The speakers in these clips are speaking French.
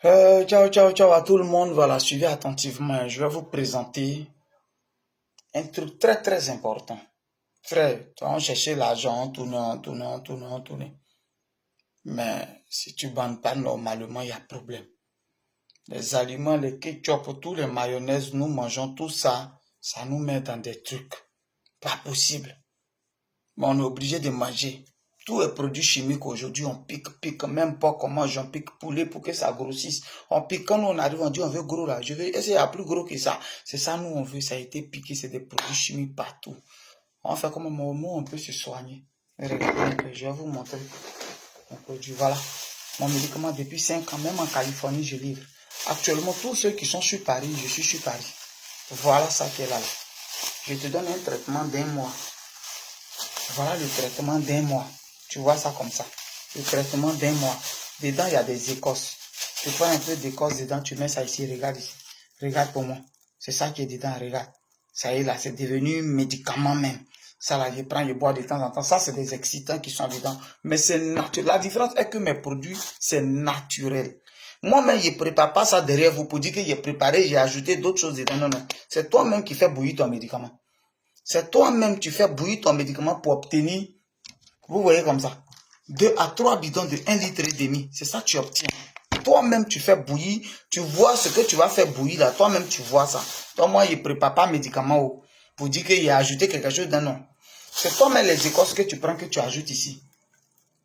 Ciao, ciao, ciao à tout le monde. Voilà, suivez attentivement. Je vais vous présenter un truc très, très important. Frère, tu vas chercher l'argent, tourner. Mais si tu bandes pas normalement, il y a problème. Les aliments, les ketchup, tous les mayonnaises, nous mangeons tout ça. Ça nous met dans des trucs. Pas possible. Mais on est obligé de manger. Tous les produits chimiques aujourd'hui, on pique, même pas comment j'en pique poulet pour que ça grossisse. On pique, quand on arrive, on dit on veut gros là, je veux essayer à plus gros que ça. C'est ça, nous on veut, ça a été piqué, c'est des produits chimiques partout. On fait comme un moment, on peut se soigner. Regardez, je vais vous montrer mon produit. Voilà, mon médicament depuis 5 ans, même en Californie, je livre. Actuellement, tous ceux qui sont sur Paris, je suis sur Paris. Voilà ça qui est là. Je te donne un traitement d'1 mois. Voilà le traitement d'1 mois. Tu vois ça comme ça. Le traitement d'1 mois. Dedans, il y a des écorces. Tu prends un peu d'écorce dedans, tu mets ça ici. Regarde ici. Regarde pour moi. C'est ça qui est dedans. Regarde. Ça y est là, c'est devenu un médicament même. Ça là, je prends, je bois de temps en temps. Ça, c'est des excitants qui sont dedans. Mais c'est naturel. La différence est que mes produits, c'est naturel. Moi-même, je ne prépare pas ça derrière vous pour dire que j'ai préparé, j'ai ajouté d'autres choses dedans. Non, non. C'est toi-même qui fais bouillir ton médicament. C'est toi-même qui fais bouillir ton médicament pour obtenir, vous voyez comme ça, 2 à 3 bidons de 1,5 litre. C'est ça que tu obtiens. Toi-même, tu fais bouillir, tu vois ce que tu vas faire bouillir là. Toi-même, tu vois ça. Donc, moi, je ne prépare pas médicament pour dire qu'il a ajouté quelque chose d'un non. C'est toi-même les écorces que tu prends, que tu ajoutes ici.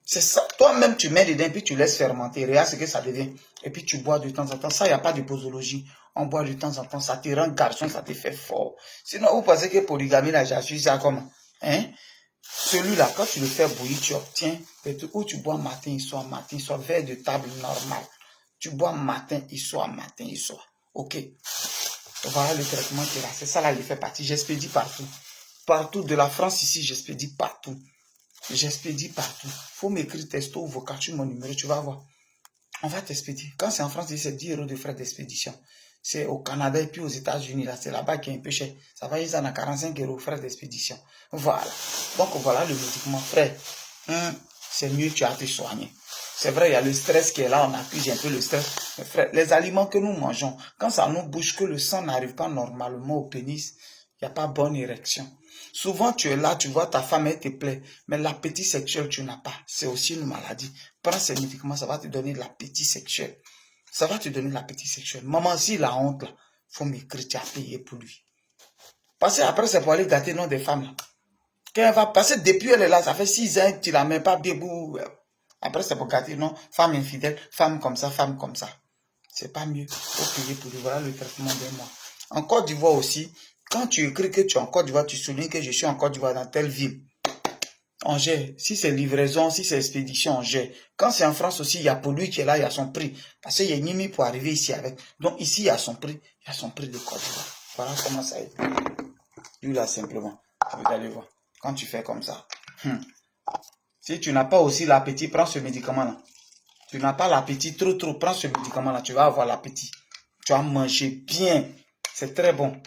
C'est ça. Toi-même, tu mets dedans, puis tu laisses fermenter. Regarde ce que ça devient. Et puis, tu bois de temps en temps. Ça, il n'y a pas de posologie. On boit de temps en temps. Ça te rend garçon, ça te fait fort. Sinon, vous pensez que polygamie, là, j'ai ça comment? Hein? Celui-là, quand tu le fais bouillir, tu obtiens, où tu bois matin et soir, verre de table normal. Tu bois matin et soir. OK. Voilà le traitement qui est là. C'est ça, là, il fait partie. J'expédie partout. Partout de la France ici, j'expédie partout. J'expédie partout. Faut m'écrire texto ou vocal sur mon numéro, tu vas voir. On va t'expédier. Quand c'est en France, c'est 10 € de frais d'expédition. C'est au Canada et puis aux États-Unis, là, c'est là-bas qui est un peu cher. Ça va, ils en ont 45 € frais d'expédition. Voilà. Donc voilà le médicament, frère. C'est mieux, tu as te soigner. C'est vrai, il y a le stress qui est là, on accuse un peu le stress. Mais frère, les aliments que nous mangeons, quand ça nous bouge, que le sang n'arrive pas normalement au pénis, il n'y a pas bonne érection. Souvent, tu es là, tu vois ta femme, elle te plaît, mais l'appétit sexuel, tu n'as pas. C'est aussi une maladie. Prends ces médicaments, ça va te donner de l'appétit sexuel. Ça va te donner de l'appétit sexuel. Maman, si la honte, là, faut m'écrire, tu as payé pour lui. Parce que après, c'est pour aller gâter le nom des femmes, là. Quand elle va passer, depuis elle est là, ça fait 6 ans, tu la mets pas bien. Après, c'est pour gâter, non, femme infidèle, femme comme ça. C'est pas mieux. Faut payer pour lui. Voilà le traitement d'un mois. En Côte d'Ivoire aussi, quand tu écris que tu es en Côte d'Ivoire, tu soulignes que je suis en Côte d'Ivoire dans telle ville. On gère. Si c'est livraison, si c'est expédition, on gère. Quand c'est en France aussi, il y a pour lui qui est là, il y a son prix. Parce qu'il y a Nimi pour arriver ici avec. Donc ici, il y a son prix. Il y a son prix de Côte d'Ivoire. Voilà comment ça est. Lui là, simplement. Vous allez voir. Quand tu fais comme ça. Si tu n'as pas aussi l'appétit, prends ce médicament-là. Tu n'as pas l'appétit trop, prends ce médicament-là. Tu vas avoir l'appétit. Tu vas manger bien. C'est très bon.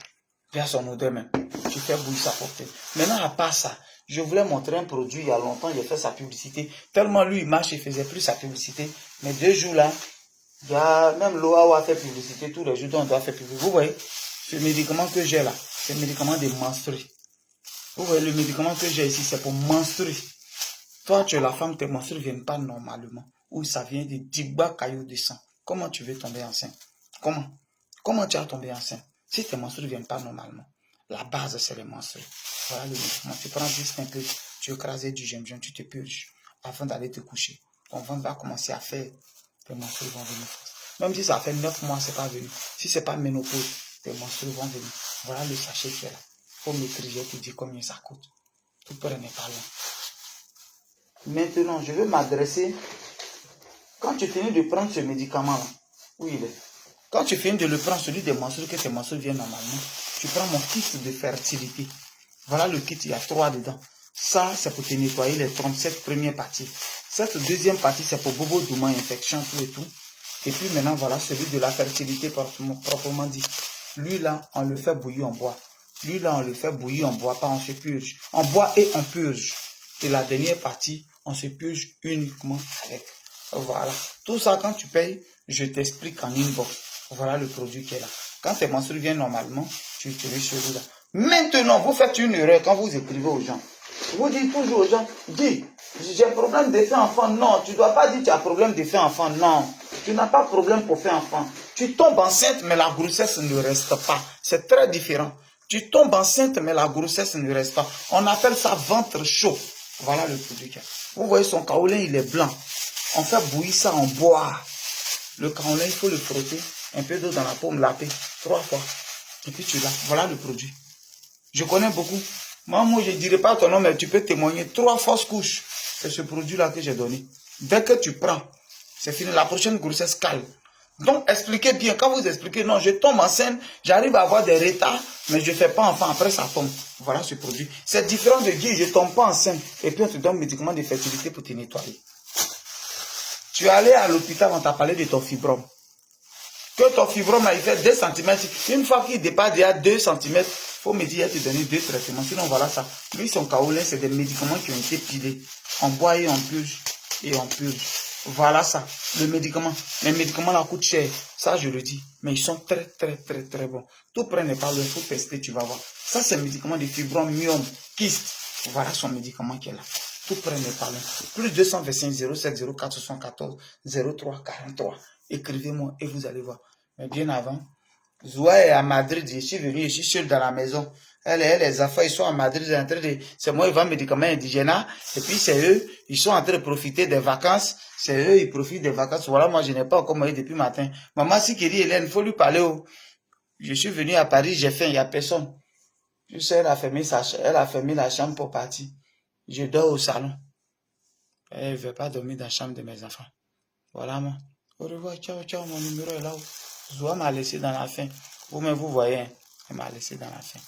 Il y a son odeur même. Tu fais bouillir ça pour toi. Maintenant, à part ça, je voulais montrer un produit il y a longtemps, il a fait sa publicité. Tellement lui, il marche, il faisait plus sa publicité. Mais 2 jours là, il y a même l'OAO a fait publicité tous les jours, donc on doit faire publicité. Vous voyez, ce médicament que j'ai là, c'est le médicament de menstrues. Vous voyez, le médicament que j'ai ici, c'est pour menstruer. Toi, tu es la femme, tes menstrues ne viennent pas normalement. Ou ça vient de 10 bas cailloux de sang. Comment tu veux tomber enceinte? Comment tu as tombé enceinte? Si tes menstrues ne viennent pas normalement, la base, c'est les menstrues. Voilà le médicament. Tu prends juste un peu, tu écrases du gingembre, tu te purges avant d'aller te coucher. Ton ventre va commencer à faire, tes menstrues vont venir. Même si ça fait 9 mois, c'est pas venu. Si c'est pas ménopause, tes menstrues vont venir. Voilà le sachet qui est là. Faut maîtriser, te dire combien ça coûte. Tout près n'est pas loin. Maintenant, je vais m'adresser. Quand tu finis de prendre ce médicament-là, où il est? Quand tu finis de le prendre, celui des menstrues, que tes menstrues viennent normalement, tu prends mon kit de fertilité. Voilà le kit, il y a 3 dedans. Ça, c'est pour te nettoyer les trompes, cette première partie. Cette deuxième partie, c'est pour bobo, douma, infection, tout et tout. Et puis maintenant, voilà celui de la fertilité proprement dit. Lui là, on le fait bouillir, on boit. Lui là, on le fait bouillir, on boit pas, on se purge. On boit et on purge. Et la dernière partie, on se purge uniquement avec. Voilà. Tout ça, quand tu payes, je t'explique en inbox. Voilà le produit qui est là. Quand tes menstrues viennent normalement, tu utilises celui-là. Maintenant, vous faites une erreur quand vous écrivez aux gens. Vous dites toujours aux gens, dis, j'ai un problème d'effet enfant. Non, tu ne dois pas dire que tu as un problème d'effet enfant. Non, tu n'as pas de problème pour faire enfant. Tu tombes enceinte, mais la grossesse ne reste pas. C'est très différent. Tu tombes enceinte, mais la grossesse ne reste pas. On appelle ça ventre chaud. Voilà le produit. Vous voyez, son kaolin, il est blanc. On fait bouillir ça en bois. Le kaolin, il faut le frotter. Un peu d'eau dans la paume, laver 3 fois. Et puis tu l'as. Voilà le produit. Je connais beaucoup. Moi, je ne dirais pas ton nom, mais tu peux témoigner. 3 fausses couches. C'est ce produit-là que j'ai donné. Dès que tu prends, c'est fini. La prochaine grossesse calme. Donc, expliquez bien. Quand vous expliquez, non, je tombe enceinte, j'arrive à avoir des retards, mais je ne fais pas enfant. Après, ça tombe. Voilà ce produit. C'est différent de dire, je ne tombe pas enceinte. Et puis, on te donne un médicament de fertilité pour te nettoyer. Tu es allé à l'hôpital, on t'a parlé de ton fibrome. Que ton fibrome, il fait 2 cm. Une fois qu'il dépasse déjà 2 cm, il faut me dire, il te donner 2 traitements. Sinon, voilà ça. Lui, son kaolin, c'est des médicaments qui ont été pilés. On boit et on purge. Et on purge. Voilà ça. Le médicament. Les médicaments là coûtent cher. Ça, je le dis. Mais ils sont très, très, très, très bons. Tout prenez pas le, il faut tester, tu vas voir. Ça, c'est un médicament de fibrome, myome, kyste. Voilà son médicament qui est là. Tout prenez pas le. Plus 225 07 04 74 03 43. Écrivez-moi et vous allez voir. Mais bien avant, Zoua est à Madrid. Je suis venu, je suis seul dans la maison. Les affaires, ils sont à Madrid. C'est moi, ils vendent médicaments indigènes. Et puis, c'est eux, ils sont en train de profiter des vacances. C'est eux, ils profitent des vacances. Voilà, moi, je n'ai pas encore mangé depuis matin. Maman, si qui dit Hélène, il faut lui parler. Oh. Je suis venu à Paris, j'ai faim, il n'y a personne. Je sais, elle a fermé la chambre pour partir. Je dors au salon. Elle ne veut pas dormir dans la chambre de mes enfants. Voilà, moi. Au revoir, ciao, ciao, mon numéro est là. Zoua m'a laissé dans la faim. Vous-même, vous voyez, elle m'a laissé dans la faim.